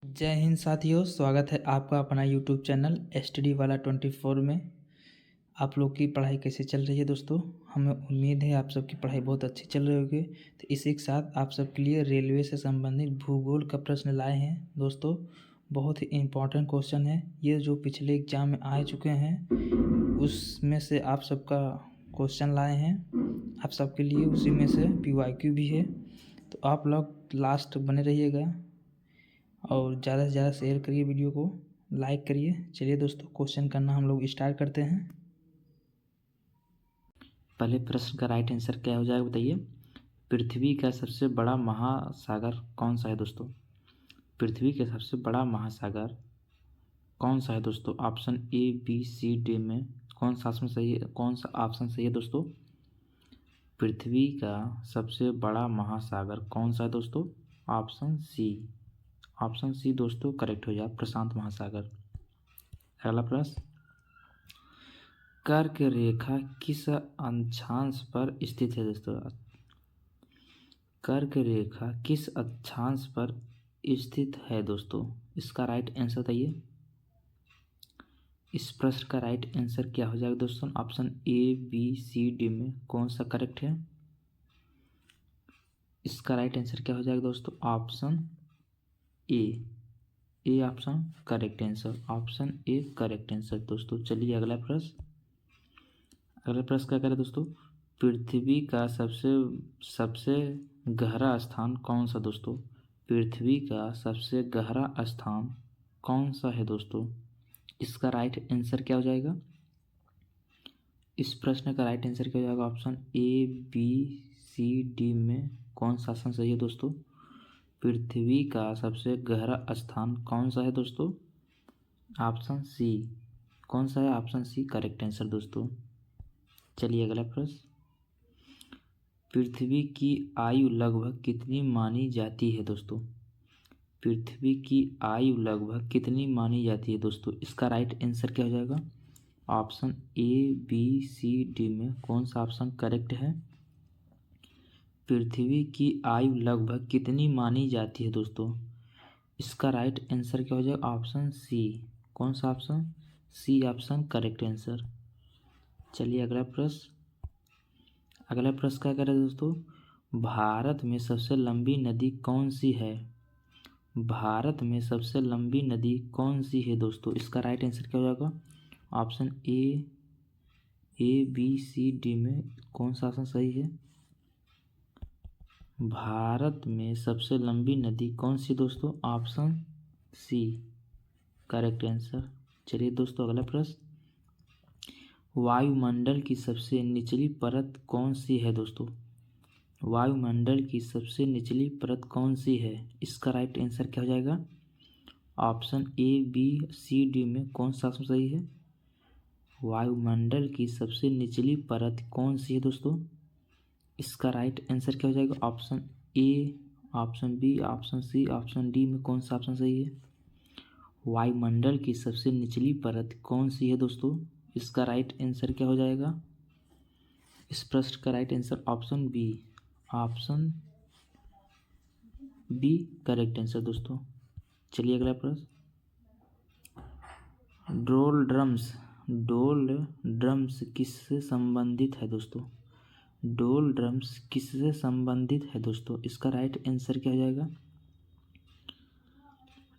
जय हिंद साथियों, स्वागत है आपका अपना यूट्यूब चैनल एसटीडी वाला 24 में। आप लोग की पढ़ाई कैसे चल रही है दोस्तों? हमें उम्मीद है आप सबकी पढ़ाई बहुत अच्छी चल रही होगी। तो इसी के साथ आप सबके लिए रेलवे से संबंधित भूगोल का प्रश्न लाए हैं दोस्तों। बहुत ही इम्पोर्टेंट क्वेश्चन है ये, जो पिछले एग्जाम में आ चुके हैं उसमें से आप सबका क्वेश्चन लाए हैं आप सबके लिए। उसी में से PYQ भी है, तो आप लोग लास्ट बने रहिएगा और ज़्यादा से ज़्यादा शेयर करिए, वीडियो को लाइक करिए। चलिए दोस्तों, क्वेश्चन करना हम लोग स्टार्ट करते हैं। पहले प्रश्न का राइट आंसर क्या हो जाएगा बताइए। पृथ्वी का सबसे बड़ा महासागर कौन सा है दोस्तों? पृथ्वी का सबसे बड़ा महासागर कौन सा है दोस्तों? Option A B C D में कौन सा ऑप्शन सही है? कौन सा ऑप्शन सही है दोस्तों? पृथ्वी का सबसे बड़ा महासागर कौन सा है दोस्तों? Option C. ऑप्शन सी दोस्तों करेक्ट हो जाए, प्रशांत महासागर। अगला प्रश्न, कर्क रेखा किस अक्षांश पर स्थित है दोस्तों? कर्क रेखा किस अक्षांश पर स्थित है दोस्तों? इसका राइट आंसर बताइए। इस प्रश्न का राइट आंसर क्या हो जाएगा दोस्तों? Option A B C D में कौन सा करेक्ट है? इसका राइट आंसर क्या हो जाएगा दोस्तों? Option A. A option correct answer, option A correct answer दोस्तों। चलिए अगला प्रश्न। अगला प्रश्न क्या करें दोस्तों? पृथ्वी का सबसे सबसे गहरा स्थान कौन सा दोस्तों? पृथ्वी का सबसे गहरा स्थान कौन सा है दोस्तों? इसका राइट आंसर क्या हो जाएगा? इस प्रश्न का राइट आंसर क्या हो जाएगा? Option A B C D में कौन सा ऑप्शन सही है दोस्तों? पृथ्वी का सबसे गहरा स्थान कौन सा है दोस्तों? Option C. कौन सा है? ऑप्शन सी करेक्ट आंसर दोस्तों। चलिए अगला प्रश्न। पृथ्वी की आयु लगभग कितनी मानी जाती है दोस्तों? पृथ्वी की आयु लगभग कितनी मानी जाती है दोस्तों? इसका राइट आंसर क्या हो जाएगा? Option A B C D में कौन सा ऑप्शन करेक्ट है? पृथ्वी की आयु लगभग कितनी मानी जाती है दोस्तों? इसका राइट आंसर क्या हो जाएगा? Option C. कौन सा option? C option correct answer. चलिए अगला प्रश्न। अगला प्रश्न क्या करें दोस्तों? भारत में सबसे लंबी नदी कौन सी है? भारत में सबसे लंबी नदी कौन सी है दोस्तों? इसका राइट आंसर क्या हो जाएगा? Option A B C D में कौन सा ऑप्शन सही है? भारत में सबसे लंबी नदी कौन सी दोस्तों? Option C correct answer. चलिए दोस्तों अगला प्रश्न। वायुमंडल की सबसे निचली परत कौन सी है दोस्तों? वायुमंडल की सबसे निचली परत कौन सी है? इसका राइट आंसर क्या हो जाएगा? Option A B C D में कौन सा ऑप्शन सही है? वायुमंडल की सबसे निचली परत कौन सी है दोस्तों? इसका राइट आंसर क्या हो जाएगा? Option A, option B, option C, option D में कौन सा ऑप्शन सही है? वायुमंडल की सबसे निचली परत कौन सी है दोस्तों? इसका राइट आंसर क्या हो जाएगा? इस प्रश्न का right answer option B. Option B correct answer दोस्तों। चलिए अगला प्रश्न। डोल ड्रम्स किससे संबंधित है दोस्तों? डोल ड्रम्स किससे संबंधित है दोस्तों? इसका राइट आंसर क्या हो जाएगा?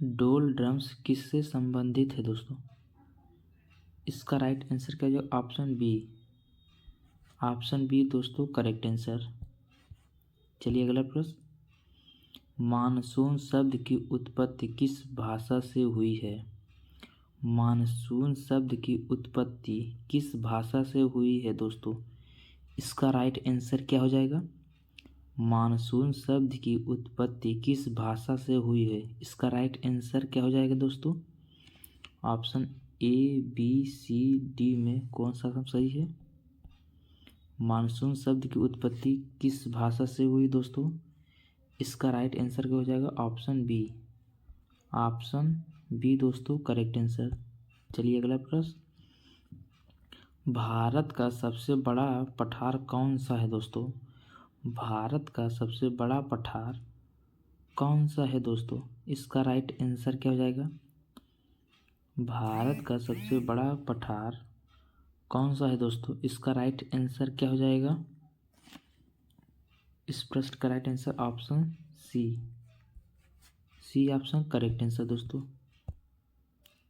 डोल ड्रम्स किससे संबंधित है दोस्तों? इसका राइट आंसर क्या हो जाएगा? Option B. ऑप्शन बी दोस्तों करेक्ट आंसर। चलिए अगला प्रश्न। मानसून शब्द की उत्पत्ति किस भाषा से हुई है? मानसून शब्द की उत्पत्ति किस भाषा से हुई है दोस्तों? इसका राइट आंसर क्या हो जाएगा? मानसून शब्द की उत्पत्ति किस भाषा से हुई है? इसका राइट आंसर क्या हो जाएगा दोस्तों? Option A B C D में कौन सा सब सही है? मानसून शब्द की उत्पत्ति किस भाषा से हुई दोस्तों? इसका राइट आंसर क्या हो जाएगा? Option B. ऑप्शन बी दोस्तों करेक्ट आंसर। चलिए अगला प्रश्न। भारत का सबसे बड़ा पठार कौन सा है दोस्तों? भारत का सबसे बड़ा पठार कौन सा है दोस्तों? इसका राइट आंसर क्या हो जाएगा? भारत का सबसे बड़ा पठार कौन सा है दोस्तों? इसका राइट आंसर क्या हो जाएगा? इस प्रश्न का right answer option C, C option correct answer दोस्तों।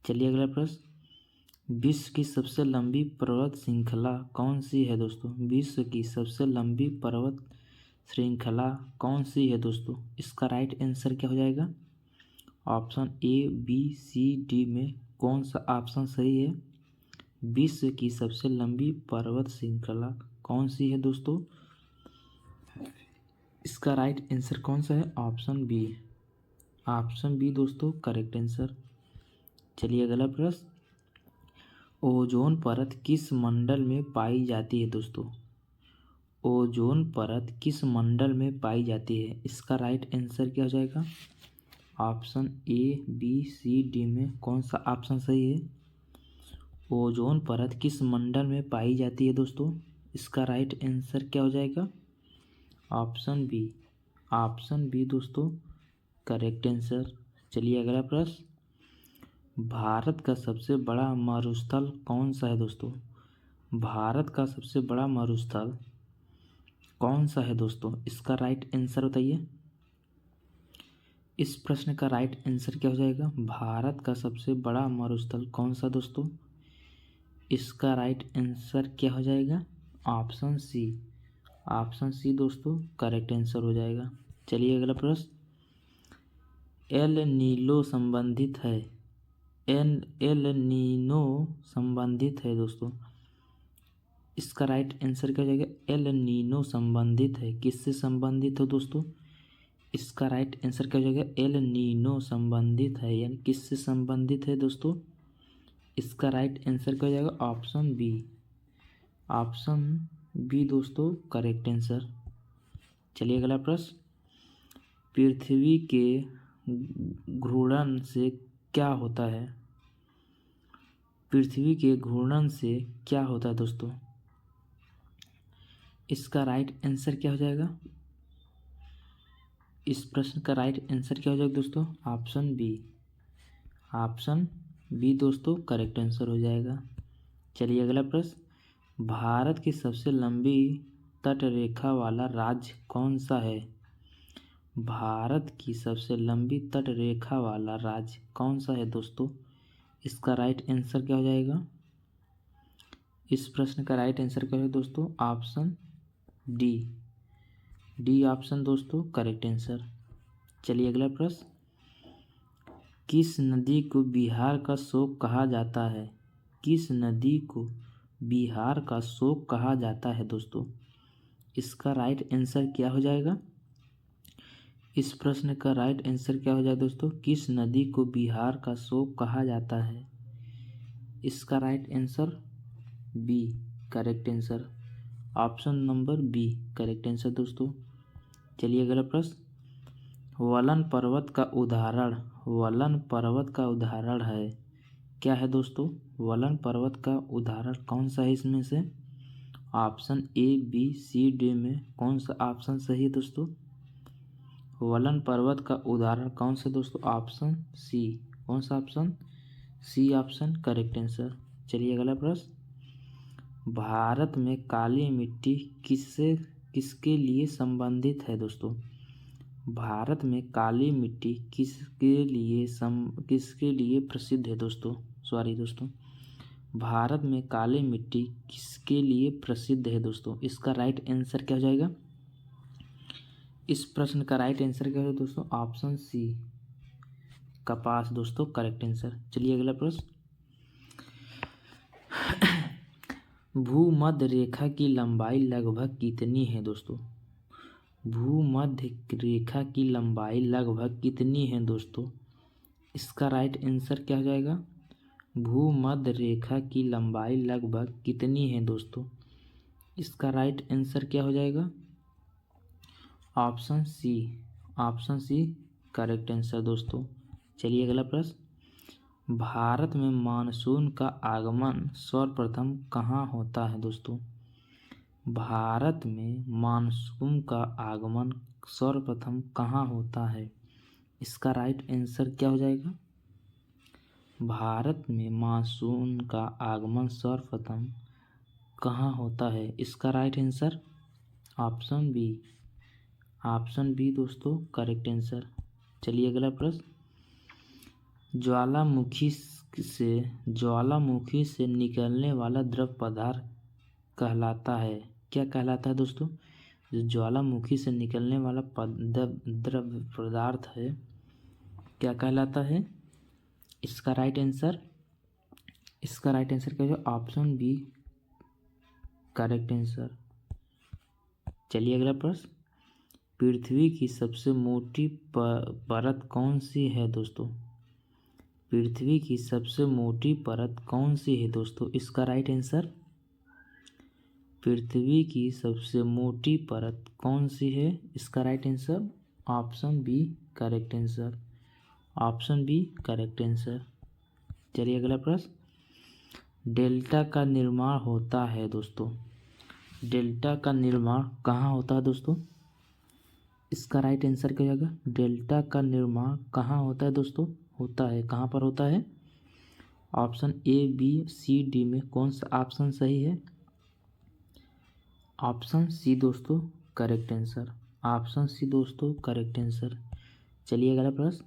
चलिए अगला प्रश्न, विश्व की सबसे लंबी पर्वत श्रृंखला कौन सी है दोस्तों? विश्व की सबसे लंबी पर्वत श्रृंखला कौन सी है दोस्तों? इसका राइट आंसर क्या हो जाएगा? Option A, B, C, D में कौन सा ऑप्शन सही है? विश्व की सबसे लंबी पर्वत श्रृंखला कौन सी है दोस्तों? इसका राइट आंसर कौन सा है? ऑप्शन बी, ऑप्शन बी दोस्तों करेक्ट आंसर। चलिए अगला प्रश्न, ओजोन परत किस मंडल में पाई जाती है दोस्तों? ओजोन परत किस मंडल में पाई जाती है? इसका राइट आंसर क्या हो जाएगा? Option A, B, C, D में कौन सा ऑप्शन सही है? ओजोन परत किस मंडल में पाई जाती है दोस्तों? इसका राइट आंसर क्या हो जाएगा? ऑप्शन बी, ऑप्शन बी दोस्तों करेक्ट आंसर। चलिए अगला प्रश्न, भारत का सबसे बड़ा मरुस्थल कौन सा है दोस्तों? भारत का सबसे बड़ा मरुस्थल कौन सा है दोस्तों? इसका राइट आंसर बताइए। इस प्रश्न का राइट आंसर क्या हो जाएगा? भारत का सबसे बड़ा मरुस्थल कौन सा दोस्तों? इसका राइट आंसर क्या हो जाएगा? ऑप्शन सी, ऑप्शन सी दोस्तों करेक्ट आंसर हो जाएगा। चलिए अगला प्रश्न, एल नीलो संबंधित है, एल नीनो संबंधित है दोस्तों। इसका राइट आंसर क्या हो जाएगा? एल नीनो संबंधित है, किससे संबंधित हो दोस्तों? इसका राइट आंसर क्या हो जाएगा? एल नीनो संबंधित है यानी किससे संबंधित है दोस्तों? इसका राइट आंसर क्या हो जाएगा? ऑप्शन बी, ऑप्शन बी दोस्तों करेक्ट आंसर। चलिए अगला प्रश्न, पृथ्वी के घूर्णन से क्या होता है? पृथ्वी के घूर्णन से क्या होता है दोस्तों? इसका राइट आंसर क्या हो जाएगा? इस प्रश्न का राइट आंसर क्या हो जाएगा दोस्तों? ऑप्शन बी, ऑप्शन बी दोस्तों करेक्ट आंसर हो जाएगा। चलिए अगला प्रश्न, भारत की सबसे लंबी तटरेखा वाला राज्य कौन सा है? भारत की सबसे लंबी तटरेखा वाला राज्य कौन सा है दोस्तों? इसका राइट आंसर क्या हो जाएगा? इस प्रश्न का राइट आंसर क्या है दोस्तों? ऑप्शन डी, डी ऑप्शन दोस्तों करेक्ट आंसर। चलिए अगला प्रश्न, किस नदी को बिहार का शोक कहा जाता है? किस नदी को बिहार का शोक कहा जाता है दोस्तों? इसका राइट आंसर क्या हो जाएगा? इस प्रश्न का राइट आंसर क्या हो जाएगा दोस्तों? किस नदी को बिहार का शोक कहा जाता है? इसका right answer B correct answer, option number B correct answer दोस्तों। चलिए अगला प्रश्न, वलन पर्वत का उदाहरण, वलन पर्वत का उदाहरण है क्या है दोस्तों? वलन पर्वत का उदाहरण कौन सा है इसमें से? Option A, B, C, D में कौन सा ऑप्शन सही है दोस्तों? वलन पर्वत का उदाहरण कौन सा दोस्तों? ऑप्शन सी, कौन सा option? C option correct answer. चलिए अगला प्रश्न, भारत में काली मिट्टी किसके लिए संबंधित है दोस्तों? भारत में काली मिट्टी किसके लिए प्रसिद्ध है दोस्तों? सॉरी दोस्तों, भारत में काली मिट्टी किसके लिए प्रसिद्ध है दोस्तों? इसका राइट आंसर क्या हो जाएगा? इस प्रश्न का राइट आंसर क्या है दोस्तों? ऑप्शन सी, कपास दोस्तों करेक्ट आंसर। चलिए अगला प्रश्न, भूमध्य रेखा की लंबाई लगभग कितनी है दोस्तों? भूमध्य रेखा की लंबाई लगभग कितनी है दोस्तों? इसका राइट आंसर क्या हो जाएगा? भूमध्य रेखा की लंबाई लगभग कितनी है दोस्तों? इसका राइट आंसर क्या हो जाएगा? Option C, option C correct answer दोस्तों। चलिए अगला प्रश्न, भारत में मानसून का आगमन सर्वप्रथम कहाँ होता है दोस्तों? भारत में मानसून का आगमन सर्वप्रथम कहाँ होता है? इसका राइट आंसर क्या हो जाएगा? भारत में मानसून का आगमन सर्वप्रथम कहाँ होता है? इसका right answer option B. Option B दोस्तों करेक्ट आंसर। चलिए अगला प्रश्न, ज्वालामुखी से निकलने वाला द्रव पदार्थ कहलाता है, क्या कहलाता है दोस्तों? जो ज्वालामुखी से निकलने वाला द्रव पदार्थ है क्या कहलाता है? इसका राइट आंसर क्या है? Option B correct answer. चलिए अगला प्रश्न, पृथ्वी की सबसे मोटी परत कौन सी है दोस्तों? पृथ्वी की सबसे मोटी परत कौन सी है दोस्तों? इसका राइट आंसर, पृथ्वी की सबसे मोटी परत कौन सी है? इसका right answer option B correct answer. Option B correct answer. चलिए अगला प्रश्न, डेल्टा का निर्माण होता है दोस्तों, डेल्टा का निर्माण कहाँ होता है दोस्तों? इसका राइट आंसर क्या होगा? डेल्टा का निर्माण कहाँ होता है दोस्तों? होता है, कहाँ पर होता है? Option A B C D में कौन सा ऑप्शन सही है? ऑप्शन सी दोस्तों करेक्ट आंसर। ऑप्शन सी दोस्तों करेक्ट आंसर। चलिए अगला प्रश्न,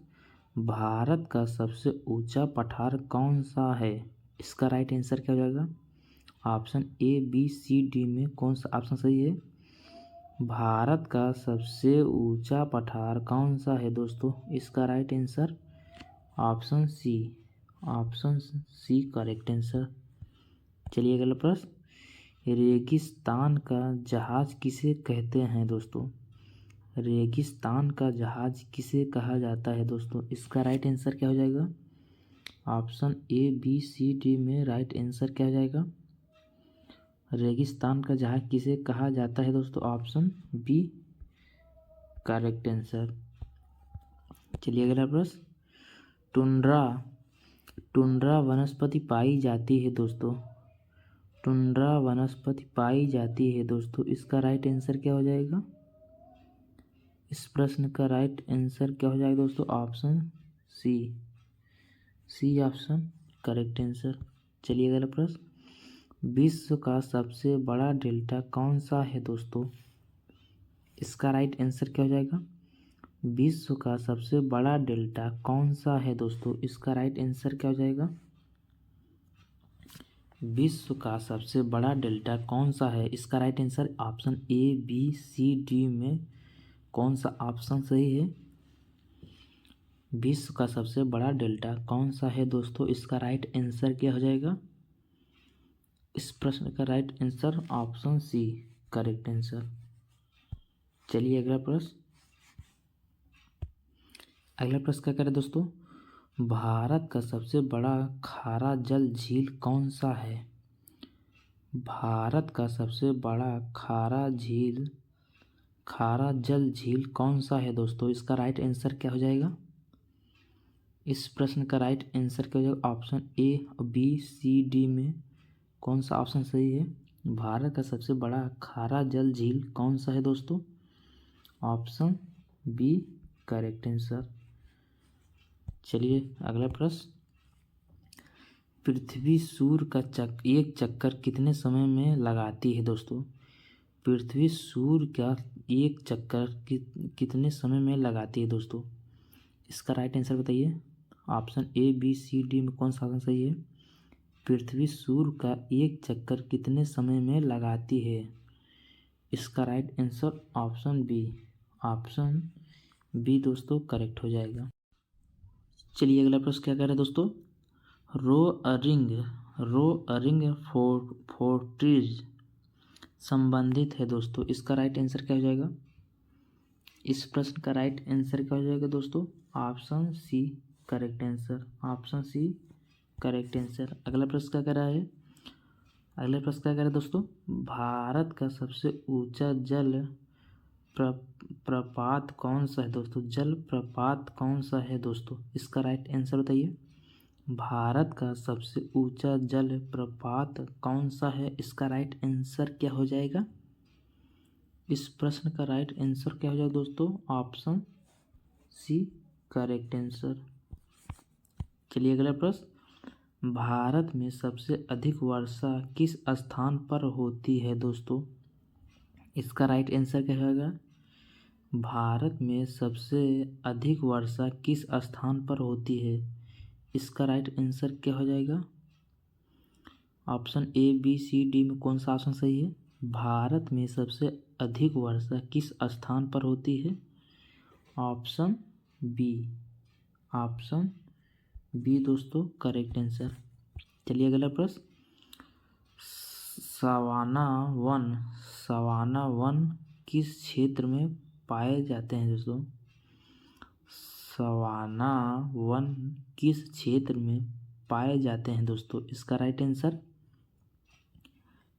भारत का सबसे ऊंचा पठार कौन सा है? इसका राइट आंसर क्या हो जाएगा? Option A B C D में कौन सा ऑप्शन सही है? भारत का सबसे ऊंचा पठार कौन सा है दोस्तों? इसका right answer option C. Option C correct answer. चलिए अगला प्रश्न, रेगिस्तान का जहाज किसे कहते हैं दोस्तों? रेगिस्तान का जहाज किसे कहा जाता है दोस्तों? इसका राइट आंसर क्या हो जाएगा? Option A B C D में राइट आंसर क्या हो जाएगा? रेगिस्तान का जहाज किसे कहा जाता है दोस्तों? Option B correct answer. चलिए अगला प्रश्न, टुंड्रा वनस्पति पाई जाती है दोस्तों, टुंड्रा वनस्पति पाई जाती है दोस्तों, इसका राइट आंसर क्या हो जाएगा? इस प्रश्न का राइट आंसर क्या हो जाएगा दोस्तों? Option C. C option correct answer. चलिए अगला प्रश्न, विश्व का सबसे बड़ा डेल्टा कौन सा है दोस्तों? इसका राइट आंसर क्या हो जाएगा? विश्व का सबसे बड़ा डेल्टा कौन सा है दोस्तों? इसका राइट आंसर क्या हो जाएगा? विश्व का सबसे बड़ा डेल्टा कौन सा है? इसका right answer option A B C D में कौन सा ऑप्शन सही है? विश्व का सबसे बड़ा डेल्टा कौन सा है दोस्तों? इसका राइट आंसर क्या हो जाएगा? इस प्रश्न का right answer option C correct answer. चलिए अगला प्रश्न, अगला प्रश्न क्या करें दोस्तों, भारत का सबसे बड़ा खारा जल झील कौन सा है? भारत का सबसे बड़ा खारा जल झील कौन सा है दोस्तों? इसका राइट आंसर क्या हो जाएगा? इस प्रश्न का राइट आंसर क्या हो जाएगा? Option A B C D में कौन सा ऑप्शन सही है? भारत का सबसे बड़ा खारा जल झील कौन सा है दोस्तों? Option B correct answer. चलिए अगला प्रश्न, पृथ्वी सूर्य का एक चक्कर कितने समय में लगाती है दोस्तों? पृथ्वी सूर्य का एक चक्कर कितने समय में लगाती है दोस्तों? इसका राइट आंसर बताइए। Option A B C D में कौन सा ऑप्शन सही है? पृथ्वी सूर्य का एक चक्कर कितने समय में लगाती है? इसका right answer option B. Option B दोस्तों करेक्ट हो जाएगा। चलिए अगला प्रश्न क्या कह रहा है दोस्तों, रो अरिंग फोर्ट्रीज संबंधित है दोस्तों, इसका राइट आंसर क्या हो जाएगा? इस प्रश्न का राइट आंसर क्या हो जाएगा दोस्तों? Option C correct answer. Option C correct answer. अगला प्रश्न क्या कह रहा है? अगला प्रश्न क्या कह रहा है दोस्तों, भारत का सबसे ऊंचा जल प्रपात कौन सा है दोस्तों? जल प्रपात कौन सा है दोस्तों? इसका राइट आंसर बताइए। भारत का सबसे ऊंचा जल प्रपात कौन सा है? इसका राइट आंसर क्या हो जाएगा? इस प्रश्न का राइट आंसर क्या हो जाएगा दोस्तों? Option C correct answer. चलिए अगला प्रश्न, भारत में सबसे अधिक वर्षा किस स्थान पर होती है दोस्तों? इसका राइट आंसर क्या होगा? भारत में सबसे अधिक वर्षा किस स्थान पर होती है? इसका राइट आंसर क्या हो जाएगा? Option A, B, C, D में कौन सा ऑप्शन सही है? भारत में सबसे अधिक वर्षा किस स्थान पर होती है? Option B. ऑप्शन बी दोस्तों करेक्ट आंसर। चलिए अगला प्रश्न, सवाना वन किस क्षेत्र में पाए जाते हैं दोस्तों? सवाना वन किस क्षेत्र में पाए जाते हैं दोस्तों? इसका राइट आंसर,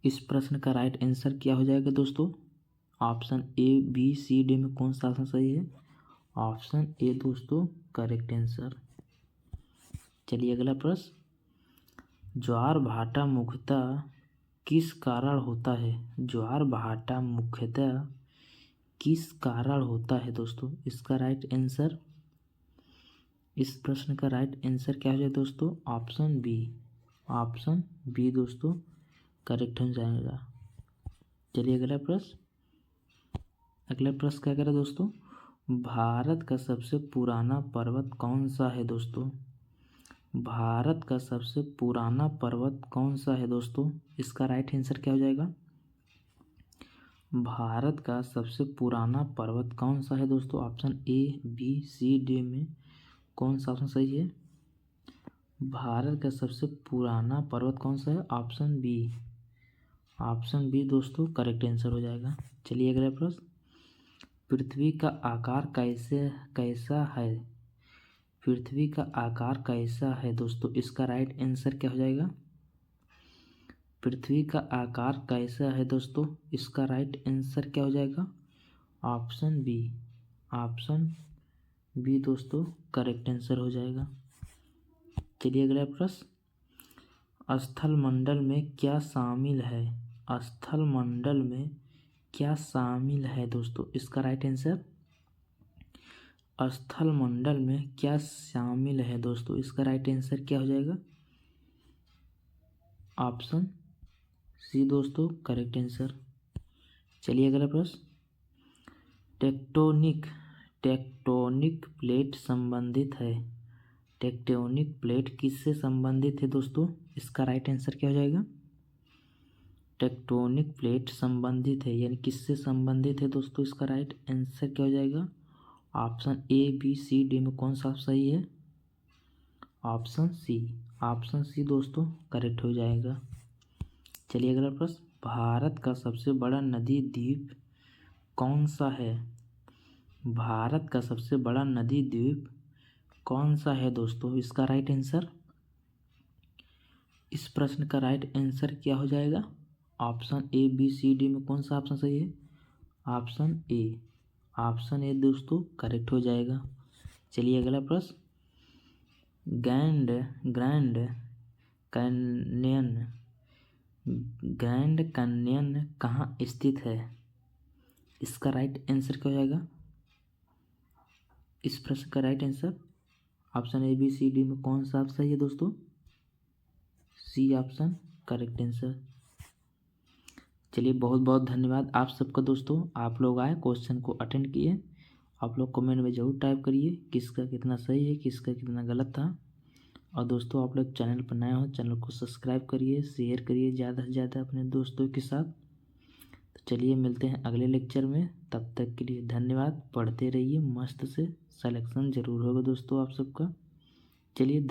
इस प्रश्न का राइट आंसर क्या हो जाएगा दोस्तों? Option A, B, C, D में कौन सा ऑप्शन सही है? ऑप्शन ए दोस्तों करेक्ट आंसर। चलिए अगला प्रश्न, ज्वार भाटा मुख्यतः किस कारण होता है? ज्वार भाटा मुख्यतः किस कारण होता है दोस्तों? इसका राइट आंसर, इस प्रश्न का राइट आंसर क्या हो जाए दोस्तों? Option B. ऑप्शन बी दोस्तों करेक्ट हो जाएगा। चलिए अगला प्रश्न, अगला प्रश्न क्या करें दोस्तों? भारत का सबसे पुराना पर्वत कौन सा है दोस्तों? भारत का सबसे पुराना पर्वत कौन सा है दोस्तों? इसका राइट आंसर क्या हो जाएगा? भारत का सबसे पुराना पर्वत कौन सा है दोस्तों? Option A, B, C, D में कौन सा ऑप्शन सही है? भारत का सबसे पुराना पर्वत कौन सा है? Option B. ऑप्शन बी दोस्तों करेक्ट आंसर हो जाएगा। चलिए अगला प्रश्न, पृथ्वी का आकार कैसा है? पृथ्वी का आकार कैसा है दोस्तों? इसका राइट आंसर क्या हो जाएगा? पृथ्वी का आकार कैसा है दोस्तों? इसका राइट आंसर क्या हो जाएगा? Option B. ऑप्शन बी दोस्तों करेक्ट आंसर हो जाएगा। चलिए अगला प्रश्न, स्थल मंडल में क्या शामिल है? स्थल मंडल में क्या शामिल है दोस्तों? इसका राइट आंसर, स्थल मंडल में क्या शामिल है दोस्तों? इसका राइट आंसर क्या हो जाएगा? ऑप्शन सी दोस्तों करेक्ट आंसर। चलिए अगला प्रश्न, टेक्टोनिक प्लेट संबंधित है। टेक्टोनिक प्लेट किससे संबंधित है दोस्तों? इसका राइट आंसर क्या हो जाएगा? टेक्टोनिक प्लेट संबंधित है यानी किससे संबंधित है दोस्तों? इसका राइट आंसर क्या हो जाएगा? Option A, B, C, D में कौन सा सही है? Option C. ऑप्शन सी दोस्तों करेक्ट हो जाएगा। चलिए अगला प्रश्न, भारत का सबसे बड़ा नदी द्वीप कौन सा है? भारत का सबसे बड़ा नदी द्वीप कौन सा है दोस्तों? इसका राइट आंसर, इस प्रश्न का राइट आंसर क्या हो जाएगा? Option A, B, C, D में कौन सा ऑप्शन सही है? Option A. ऑप्शन ए दोस्तों करेक्ट हो जाएगा। चलिए अगला प्रश्न, ग्रैंड कैन्यन कहाँ स्थित है? इसका राइट आंसर क्या हो जाएगा? इस प्रश्न का right answer, option A, B, C, D में कौन सा सही है दोस्तों? C option correct answer. चलिए बहुत बहुत धन्यवाद आप सबका दोस्तों, आप लोग आए क्वेश्चन को अटेंड किए। आप लोग कमेंट में ज़रूर टाइप करिए किसका कितना सही है, किसका कितना गलत था। और दोस्तों आप लोग चैनल पर नए हो, चैनल को सब्सक्राइब करिए, शेयर करिए ज़्यादा से ज़्यादा अपने दोस्तों के साथ। तो चलिए मिलते हैं अगले लेक्चर में, तब तक के लिए धन्यवाद। पढ़ते रहिए मस्त से, सिलेक्शन ज़रूर होगा दोस्तों आप सबका। चलिए